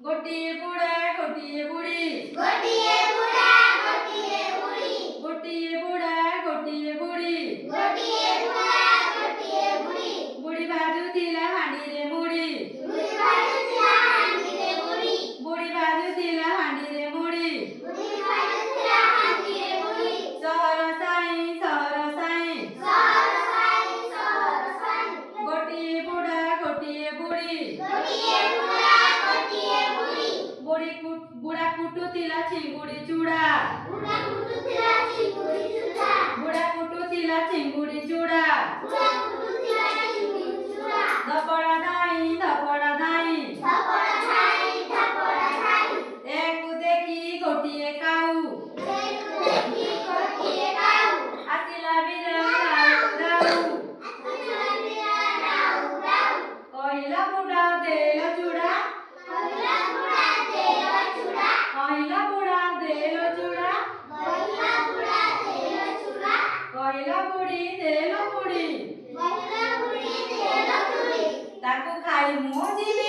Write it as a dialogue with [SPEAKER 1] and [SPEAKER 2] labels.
[SPEAKER 1] गोटिए बुढ़ा गोटिए बुढ़ी
[SPEAKER 2] गोटिए बुढ़ा गोटिए बुढ़ी
[SPEAKER 1] गोटिए बुढ़ा गोटिए बुढ़ी
[SPEAKER 2] गोटिए बुढ़ा गोटिए बुढ़ी
[SPEAKER 1] बुढ़ी बाजू थिला हांडी रे मुड़ी
[SPEAKER 2] बुढ़ी बाजू थिला हांडी रे मुड़ी
[SPEAKER 1] बुढ़ी बाजू थिला हांडी रे मुड़ी
[SPEAKER 2] बुढ़ी बाजू थिला हांडी रे मुड़ी
[SPEAKER 1] सहर साई गोटिए बुढ़ा गोटिए बुढ़ी
[SPEAKER 2] गोटिए बुढ़ा गोटिए बुढ़ी
[SPEAKER 1] बुढ़ा कुटू थिला चिंगुड़ी चूड़ा
[SPEAKER 2] बुढ़ा कुटू थिला चिंगुड़ी चूड़ा
[SPEAKER 1] बुढ़ा कुटू थिला चिंगुड़ी चूड़ा
[SPEAKER 2] बुढ़ा कुटू थिला चिंगुड़ी चूड़ा
[SPEAKER 1] धपड़ा धाई एकु देखी गोटिए काऊ आसिला बिरा राऊ कहिला बुढ़ा देलो चूड़ा कहिला बुढ़ा देलो चूड़ा कहिला बुढ़ी देलो बुढ़ी ताकू खाई मो जीवी